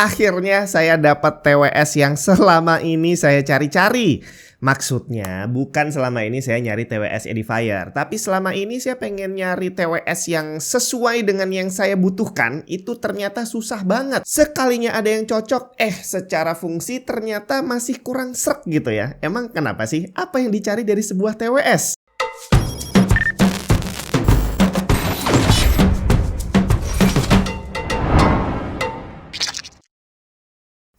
Akhirnya saya dapat TWS yang selama ini saya cari-cari. Maksudnya bukan selama ini saya nyari TWS Edifier, tapi selama ini saya pengen nyari TWS yang sesuai dengan yang saya butuhkan. Itu ternyata susah banget. Sekalinya ada yang cocok, secara fungsi ternyata masih kurang srek gitu ya. Emang kenapa sih? Apa yang dicari dari sebuah TWS?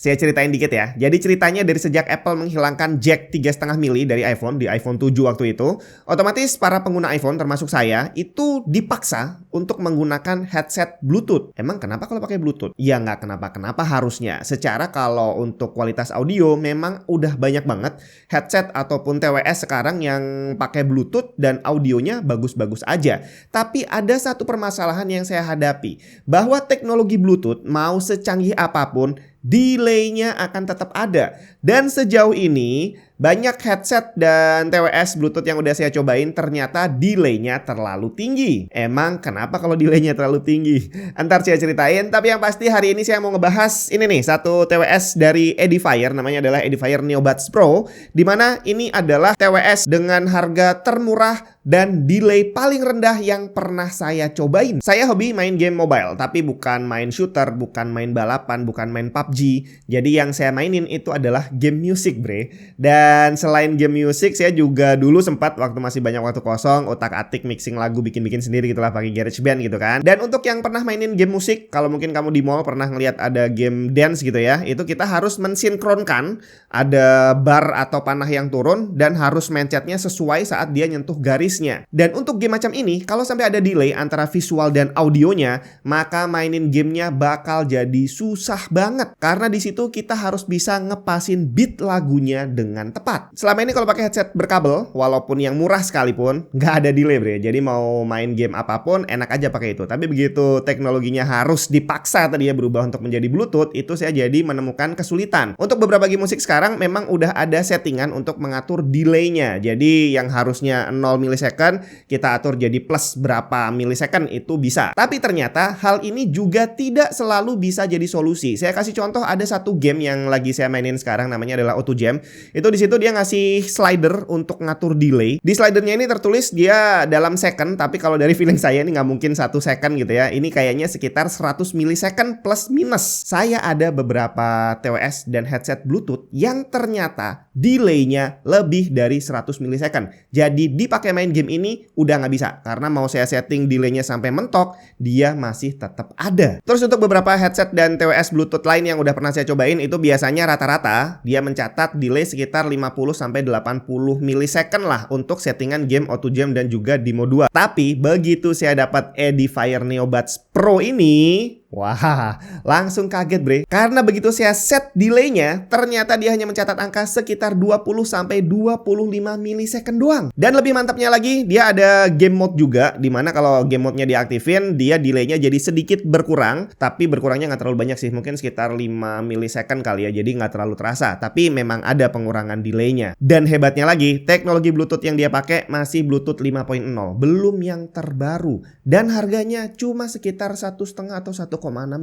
Saya ceritain dikit ya. Jadi ceritanya dari sejak Apple menghilangkan jack 3,5 mili dari iPhone di iPhone 7 waktu itu, otomatis para pengguna iPhone termasuk saya itu dipaksa untuk menggunakan headset Bluetooth. Emang kenapa kalau pakai Bluetooth? Ya nggak kenapa-kenapa harusnya. Secara kalau untuk kualitas audio memang udah banyak banget headset ataupun TWS sekarang yang pakai Bluetooth dan audionya bagus-bagus aja. Tapi ada satu permasalahan yang saya hadapi, bahwa teknologi Bluetooth mau secanggih apapun, delay-nya akan tetap ada. Dan sejauh ini banyak headset dan TWS Bluetooth yang udah saya cobain ternyata delay-nya terlalu tinggi. Emang kenapa kalau delay-nya terlalu tinggi? Ntar saya ceritain, tapi yang pasti hari ini saya mau ngebahas ini nih, satu TWS dari Edifier, namanya adalah Edifier Neobuds Pro, dimana ini adalah TWS dengan harga termurah dan delay paling rendah yang pernah saya cobain. Saya hobi main game mobile, tapi bukan main shooter, bukan main balapan, bukan main PUBG. Jadi yang saya mainin itu adalah game music, bre. Dan selain game music, saya juga dulu sempat waktu masih banyak waktu kosong otak-atik mixing lagu, bikin-bikin sendiri gitulah pakai GarageBand gitu kan. Dan untuk yang pernah mainin game musik, kalau mungkin kamu di mall pernah ngeliat ada game dance gitu ya, itu kita harus mensinkronkan ada bar atau panah yang turun dan harus mencetnya sesuai saat dia nyentuh garisnya. Dan untuk game macam ini, kalau sampai ada delay antara visual dan audionya, maka mainin gamenya bakal jadi susah banget. Karena di situ kita harus bisa ngepasin beat lagunya dengan tepat. Selama ini kalau pakai headset berkabel, walaupun yang murah sekalipun, nggak ada delay, bre. Jadi mau main game apapun enak aja pakai itu. Tapi begitu teknologinya harus dipaksa tadi ya berubah untuk menjadi Bluetooth, itu saya jadi menemukan kesulitan. Untuk beberapa game musik sekarang memang udah ada settingan untuk mengatur delay-nya. Jadi yang harusnya 0 milisecond kita atur jadi plus berapa milisecond itu bisa. Tapi ternyata hal ini juga tidak selalu bisa jadi solusi. Saya kasih contoh, ada satu game yang lagi saya mainin sekarang namanya adalah Auto Jam. Itu di situ dia ngasih slider untuk ngatur delay. Di slidernya ini tertulis dia dalam second, tapi kalau dari feeling saya ini nggak mungkin 1 second gitu ya. Ini kayaknya sekitar 100 milisecond plus minus. Saya ada beberapa TWS dan headset Bluetooth yang ternyata delay-nya lebih dari 100 milisecond. Jadi dipakai main game ini udah nggak bisa, karena mau saya setting delay-nya sampai mentok, dia masih tetap ada. Terus untuk beberapa headset dan TWS Bluetooth lain yang udah pernah saya cobain, itu biasanya rata-rata dia mencatat delay sekitar 50-80 milisecond lah untuk settingan game Auto Jam dan juga Demo 2. Tapi begitu saya dapat Edifier Neobuds Pro ini, wah, langsung kaget, bre. Karena begitu saya set delay-nya, ternyata dia hanya mencatat angka sekitar 20-25 milisecond doang. Dan lebih mantapnya lagi, dia ada game mode juga, dimana kalau game mode-nya diaktifin, dia delay-nya jadi sedikit berkurang. Tapi berkurangnya nggak terlalu banyak sih, mungkin sekitar 5 milisecond kali ya, jadi nggak terlalu terasa. Tapi memang ada pengurangan delay-nya. Dan hebatnya lagi, teknologi Bluetooth yang dia pakai masih Bluetooth 5.0, belum yang terbaru. Dan harganya cuma sekitar 1,5 atau 1,6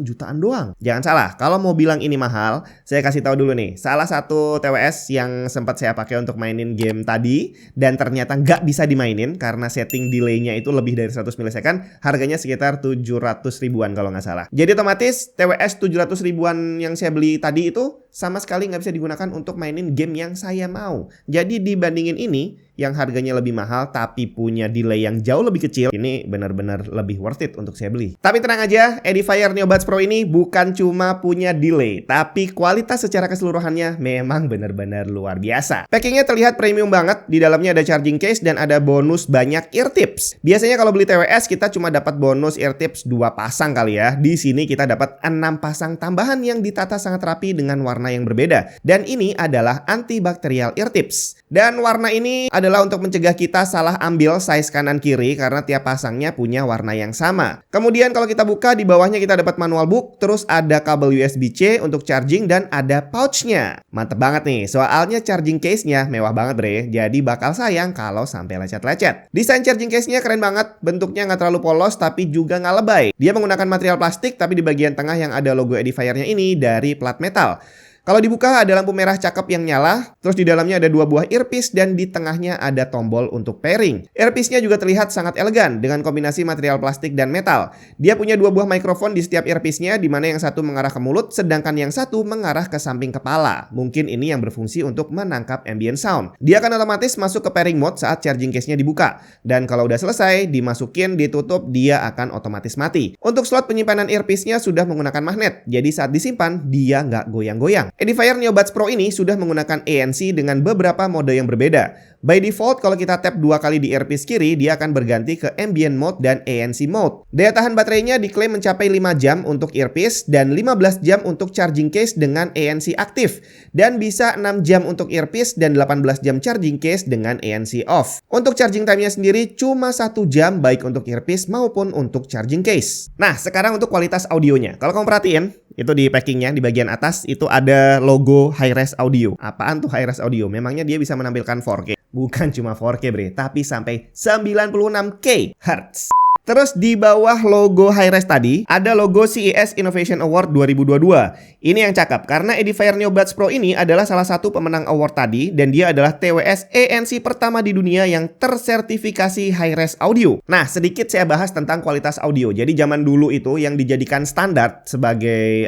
jutaan doang. Jangan salah, kalau mau bilang ini mahal, saya kasih tahu dulu nih. Salah satu TWS yang sempat saya pakai untuk mainin game tadi dan ternyata nggak bisa dimainin karena setting delay-nya itu lebih dari 100 milisecond, harganya sekitar 700 ribuan kalau nggak salah. Jadi otomatis TWS 700 ribuan yang saya beli tadi itu sama sekali nggak bisa digunakan untuk mainin game yang saya mau. Jadi dibandingin ini, yang harganya lebih mahal tapi punya delay yang jauh lebih kecil, ini benar-benar lebih worth it untuk saya beli. Tapi tenang aja, Edifier Neobuds Pro ini bukan cuma punya delay, tapi kualitas secara keseluruhannya memang benar-benar luar biasa. Packingnya terlihat premium banget, di dalamnya ada charging case dan ada bonus banyak ear tips. Biasanya kalau beli TWS kita cuma dapat bonus ear tips 2 pasang kali ya. Di sini kita dapat 6 pasang tambahan yang ditata sangat rapi dengan warna yang berbeda. Dan ini adalah antibakterial ear tips. Dan warna ini ada adalah untuk mencegah kita salah ambil size kanan kiri karena tiap pasangnya punya warna yang sama. Kemudian kalau kita buka, di bawahnya kita dapat manual book, terus ada kabel USB-C untuk charging dan ada pouchnya. Mantep banget nih, soalnya charging case-nya mewah banget bre, jadi bakal sayang kalau sampai lecet-lecet. Desain charging case-nya keren banget, bentuknya nggak terlalu polos tapi juga nggak lebay. Dia menggunakan material plastik tapi di bagian tengah yang ada logo Edifier-nya ini dari plat metal. Kalau dibuka ada lampu merah cakep yang nyala, terus di dalamnya ada 2 buah earpiece dan di tengahnya ada tombol untuk pairing. Earpiece-nya juga terlihat sangat elegan dengan kombinasi material plastik dan metal. Dia punya 2 buah mikrofon di setiap earpiece-nya, di mana yang satu mengarah ke mulut sedangkan yang satu mengarah ke samping kepala. Mungkin ini yang berfungsi untuk menangkap ambient sound. Dia akan otomatis masuk ke pairing mode saat charging case-nya dibuka. Dan kalau udah selesai, dimasukin, ditutup, dia akan otomatis mati. Untuk slot penyimpanan earpiece-nya sudah menggunakan magnet, jadi saat disimpan dia nggak goyang-goyang. Edifier Neobuds Pro ini sudah menggunakan ANC dengan beberapa mode yang berbeda. By default, kalau kita tap 2 kali di earpiece kiri, dia akan berganti ke ambient mode dan ANC mode. Daya tahan baterainya diklaim mencapai 5 jam untuk earpiece dan 15 jam untuk charging case dengan ANC aktif. Dan bisa 6 jam untuk earpiece dan 18 jam charging case dengan ANC off. Untuk charging time-nya sendiri cuma 1 jam baik untuk earpiece maupun untuk charging case. Nah, sekarang untuk kualitas audionya. Kalau kamu perhatiin, itu di packingnya di bagian atas itu ada logo Hi-Res Audio. Apaan tuh Hi-Res Audio? Memangnya dia bisa menampilkan 4K? Bukan cuma 4K bre, tapi sampai 96K Hz. Terus di bawah logo Hi-Res tadi ada logo CES Innovation Award 2022. Ini yang cakep karena Edifier Neobuds Pro ini adalah salah satu pemenang award tadi dan dia adalah TWS ANC pertama di dunia yang tersertifikasi Hi-Res Audio. Nah, sedikit saya bahas tentang kualitas audio. Jadi zaman dulu itu yang dijadikan standar sebagai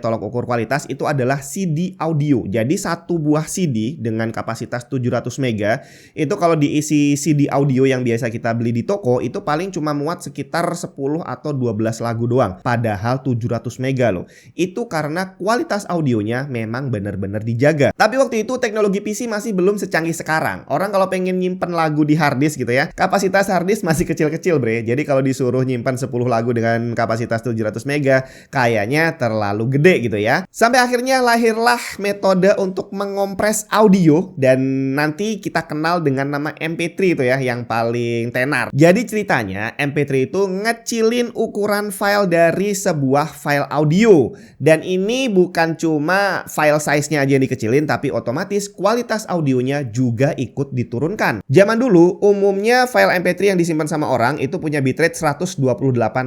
tolok ukur kualitas itu adalah CD audio. Jadi satu buah CD dengan kapasitas 700 mega itu kalau diisi CD audio yang biasa kita beli di toko itu paling cuma muat sekitar 10 atau 12 lagu doang. Padahal 700 mega loh. Itu karena kualitas audionya memang benar-benar dijaga. Tapi waktu itu teknologi PC masih belum secanggih sekarang. Orang kalau pengen nyimpen lagu di harddisk gitu ya, kapasitas harddisk masih kecil-kecil bre. Jadi kalau disuruh nyimpan 10 lagu dengan kapasitas 700 mega, kayaknya terlalu gede gitu ya. Sampai akhirnya lahirlah metode untuk mengompres audio dan nanti kita kenal dengan nama MP3 itu ya, yang paling tenar. Jadi ceritanya MP3 itu ngecilin ukuran file dari sebuah file audio. Dan ini bukan cuma file size-nya aja yang dikecilin, tapi otomatis kualitas audionya juga ikut diturunkan. Zaman dulu, umumnya file MP3 yang disimpan sama orang itu punya bitrate 128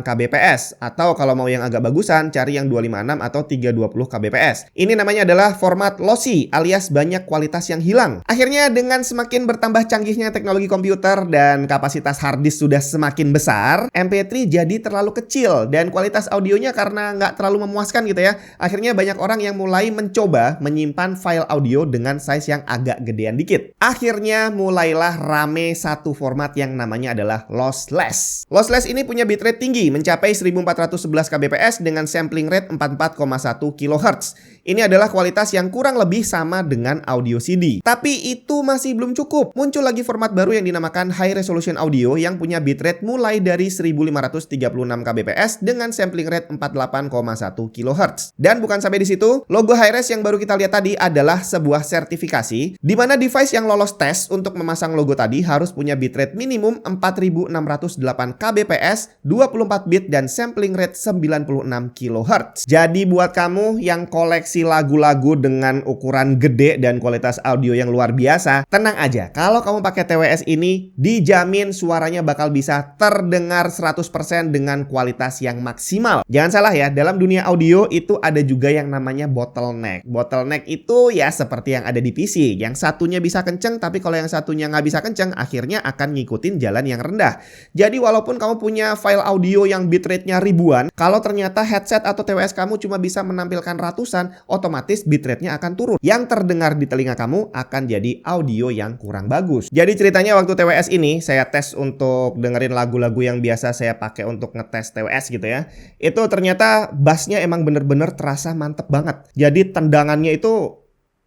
kbps. Atau kalau mau yang agak bagusan, cari yang 256 atau 320 kbps. Ini namanya adalah format lossy, alias banyak kualitas yang hilang. Akhirnya dengan semakin bertambah canggihnya teknologi komputer dan kapasitas harddisk sudah semakin besar, MP3 jadi terlalu kecil dan kualitas audionya karena nggak terlalu memuaskan gitu ya. Akhirnya banyak orang yang mulai mencoba menyimpan file audio dengan size yang agak gedean dikit. Akhirnya mulailah rame satu format yang namanya adalah lossless. Lossless ini punya bitrate tinggi mencapai 1411 kbps dengan sampling rate 44,1 kHz. Ini adalah kualitas yang kurang lebih sama dengan audio CD. Tapi itu masih belum cukup. Muncul lagi format baru yang dinamakan High Resolution Audio yang punya bitrate mulai dari 1536 kbps dengan sampling rate 48,1 kHz. Dan bukan sampai di situ, logo Hi-Res yang baru kita lihat tadi adalah sebuah sertifikasi di mana device yang lolos tes untuk memasang logo tadi harus punya bitrate minimum 4608 kbps, 24 bit dan sampling rate 96 kHz. Jadi buat kamu yang koleksi lagu-lagu dengan ukuran gede dan kualitas audio yang luar biasa, tenang aja. Kalau kamu pakai TWS ini, dijamin suaranya bakal bisa terdengar 100% dengan kualitas yang maksimal. Jangan salah ya, dalam dunia audio itu ada juga yang namanya bottleneck. Bottleneck itu ya seperti yang ada di PC. Yang satunya bisa kenceng, tapi kalau yang satunya nggak bisa kenceng, akhirnya akan ngikutin jalan yang rendah. Jadi walaupun kamu punya file audio yang bitrate-nya ribuan, kalau ternyata headset atau TWS kamu cuma bisa menampilkan ratusan, otomatis bitrate-nya akan turun. Yang terdengar di telinga kamu akan jadi audio yang kurang bagus. Jadi ceritanya waktu TWS ini, saya tes untuk dengerin lagu-lagu yang biasa saya pakai untuk ngetes TWS gitu ya. Itu ternyata bassnya emang bener-bener terasa mantep banget. Jadi tendangannya itu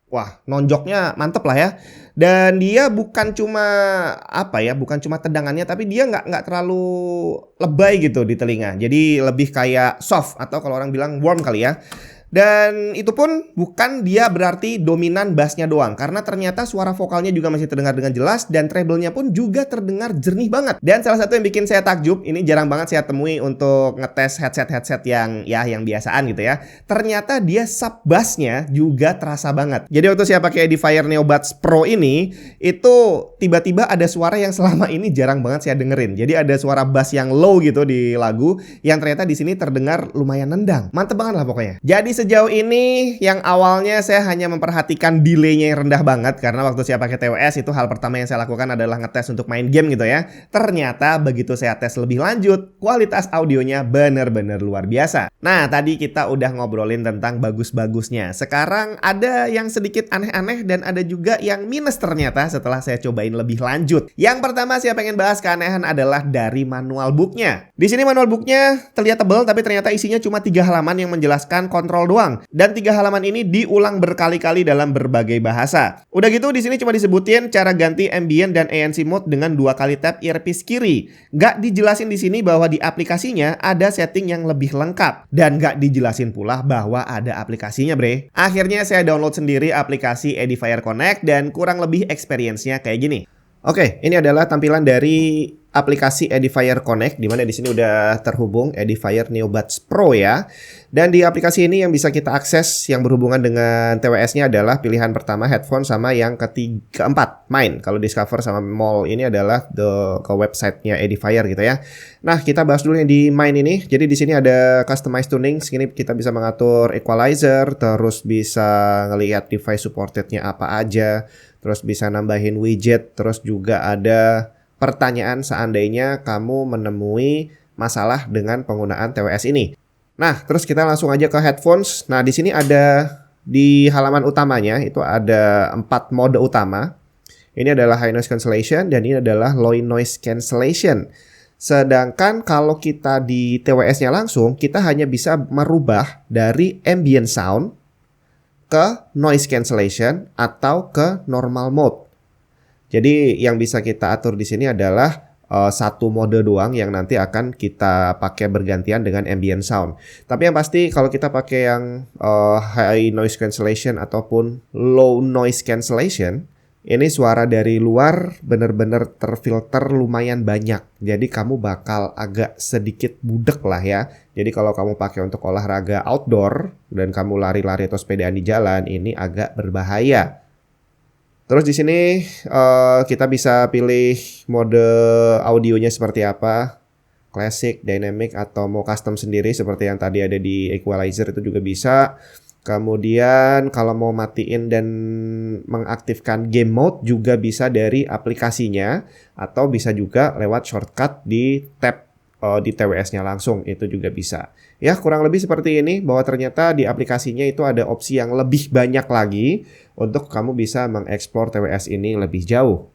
wah, nonjoknya mantep lah ya. Dan dia bukan cuma bukan cuma tendangannya, tapi dia nggak terlalu lebay gitu di telinga. Jadi lebih kayak soft atau kalau orang bilang warm kali ya. Dan itu pun bukan dia berarti dominan bassnya doang, karena ternyata suara vokalnya juga masih terdengar dengan jelas dan treble-nya pun juga terdengar jernih banget. Dan salah satu yang bikin saya takjub, ini jarang banget saya temui untuk ngetes headset yang biasaan gitu ya. Ternyata dia sub bassnya juga terasa banget. Jadi waktu saya pakai Edifier Neobuds Pro ini, itu tiba-tiba ada suara yang selama ini jarang banget saya dengerin. Jadi ada suara bass yang low gitu di lagu, yang ternyata di sini terdengar lumayan nendang. Mantep banget lah pokoknya. Jadi sejauh ini yang awalnya saya hanya memperhatikan delay-nya yang rendah banget, karena waktu saya pakai TWS itu hal pertama yang saya lakukan adalah ngetes untuk main game gitu ya. Ternyata begitu saya tes lebih lanjut, kualitas audionya bener-bener luar biasa. Nah, tadi kita udah ngobrolin tentang bagus-bagusnya. Sekarang ada yang sedikit aneh-aneh dan ada juga yang minus ternyata setelah saya cobain lebih lanjut. Yang pertama saya pengen bahas keanehan adalah dari manual booknya. Di sini manual booknya terlihat tebal, tapi ternyata isinya cuma 3 halaman yang menjelaskan kontrol doang. Dan 3 halaman ini diulang berkali-kali dalam berbagai bahasa. Udah gitu di sini cuma disebutin cara ganti ambient dan ANC mode dengan 2 kali tap earpiece kiri. Gak dijelasin di sini bahwa di aplikasinya ada setting yang lebih lengkap. Dan gak dijelasin pula bahwa ada aplikasinya bre. Akhirnya saya download sendiri aplikasi Edifier Connect dan kurang lebih experience-nya kayak gini. Oke, ini adalah tampilan dari aplikasi Edifier Connect, di mana di sini udah terhubung Edifier Neobuds Pro ya. Dan di aplikasi ini yang bisa kita akses yang berhubungan dengan TWS-nya adalah pilihan pertama headphone, sama yang keempat main. Kalau Discover sama Mall ini adalah ke websitenya Edifier gitu ya. Nah, kita bahas dulu yang di main ini. Jadi di sini ada customize tuning. Sini kita bisa mengatur equalizer, terus bisa ngelihat device supported-nya apa aja, terus bisa nambahin widget, terus juga ada pertanyaan seandainya kamu menemui masalah dengan penggunaan TWS ini. Nah, terus kita langsung aja ke headphones. Nah, di sini ada di halaman utamanya itu ada 4 mode utama. Ini adalah high noise cancellation dan ini adalah low noise cancellation. Sedangkan kalau kita di TWS-nya langsung, kita hanya bisa merubah dari ambient sound ke noise cancellation atau ke normal mode. Jadi yang bisa kita atur di sini adalah satu mode doang yang nanti akan kita pakai bergantian dengan ambient sound. Tapi yang pasti kalau kita pakai yang high noise cancellation ataupun low noise cancellation, ini suara dari luar bener-bener terfilter lumayan banyak. Jadi kamu bakal agak sedikit budek lah ya. Jadi kalau kamu pakai untuk olahraga outdoor dan kamu lari-lari atau sepedaan di jalan, ini agak berbahaya. Terus di sini kita bisa pilih mode audionya seperti apa, classic, dynamic, atau mau custom sendiri seperti yang tadi ada di equalizer itu juga bisa. Kemudian kalau mau matiin dan mengaktifkan game mode juga bisa dari aplikasinya, atau bisa juga lewat shortcut di tab di TWS-nya langsung, itu juga bisa. Ya, kurang lebih seperti ini, bahwa ternyata di aplikasinya itu ada opsi yang lebih banyak lagi untuk kamu bisa mengeksplor TWS ini lebih jauh.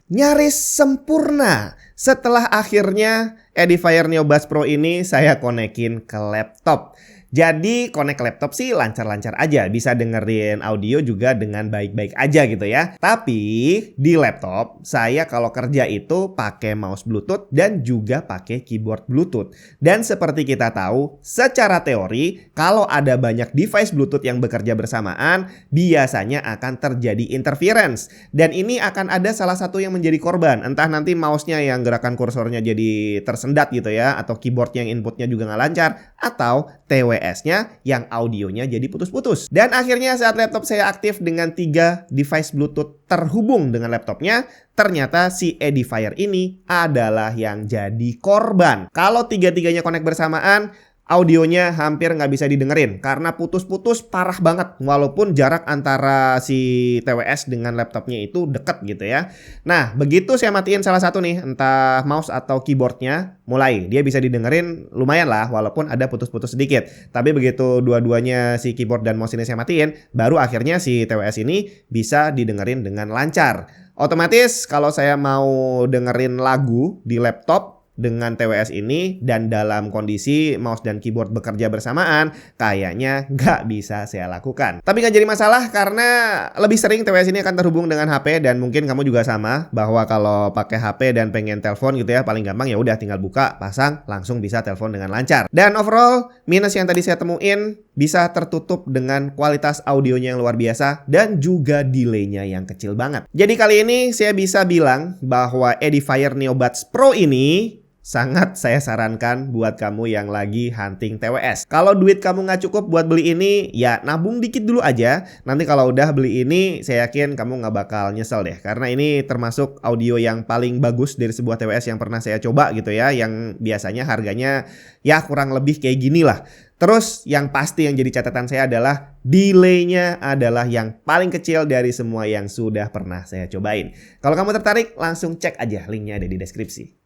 Nyaris sempurna setelah akhirnya Edifier Neobuds Pro ini saya konekin ke laptop. Jadi connect laptop sih lancar-lancar aja, bisa dengerin audio juga dengan baik-baik aja gitu ya. Tapi di laptop saya kalau kerja itu pakai mouse Bluetooth dan juga pakai keyboard Bluetooth. Dan seperti kita tahu, secara teori kalau ada banyak device Bluetooth yang bekerja bersamaan, biasanya akan terjadi interference. Dan ini akan ada salah satu yang menjadi korban. Entah nanti mouse-nya yang gerakan kursornya jadi tersendat gitu ya, atau keyboard yang inputnya juga nggak lancar, atau TWS-nya yang audionya jadi putus-putus. Dan akhirnya saat laptop saya aktif dengan 3 device Bluetooth terhubung dengan laptopnya, ternyata si Edifier ini adalah yang jadi korban. Kalau 3-tiganya connect bersamaan, audionya hampir nggak bisa didengerin karena putus-putus parah banget, walaupun jarak antara si TWS dengan laptopnya itu deket gitu ya. Nah, begitu saya matiin salah satu nih, entah mouse atau keyboardnya, mulai dia bisa didengerin lumayan lah, walaupun ada putus-putus sedikit. Tapi begitu dua-duanya si keyboard dan mouse ini saya matiin, baru akhirnya si TWS ini bisa didengerin dengan lancar. Otomatis kalau saya mau dengerin lagu di laptop, dengan TWS ini dan dalam kondisi mouse dan keyboard bekerja bersamaan, kayaknya nggak bisa saya lakukan. Tapi nggak jadi masalah karena lebih sering TWS ini akan terhubung dengan HP dan mungkin kamu juga sama bahwa kalau pakai HP dan pengen telepon gitu ya, paling gampang ya udah tinggal buka, pasang, langsung bisa telepon dengan lancar. Dan overall, minus yang tadi saya temuin bisa tertutup dengan kualitas audionya yang luar biasa dan juga delaynya yang kecil banget. Jadi kali ini saya bisa bilang bahwa Edifier Neobuds Pro ini sangat saya sarankan buat kamu yang lagi hunting TWS. Kalau duit kamu nggak cukup buat beli ini, ya nabung dikit dulu aja. Nanti kalau udah beli ini, saya yakin kamu nggak bakal nyesel deh. Karena ini termasuk audio yang paling bagus dari sebuah TWS yang pernah saya coba gitu ya. Yang biasanya harganya ya kurang lebih kayak gini lah. Terus yang pasti yang jadi catatan saya adalah delaynya adalah yang paling kecil dari semua yang sudah pernah saya cobain. Kalau kamu tertarik, langsung cek aja linknya ada di deskripsi.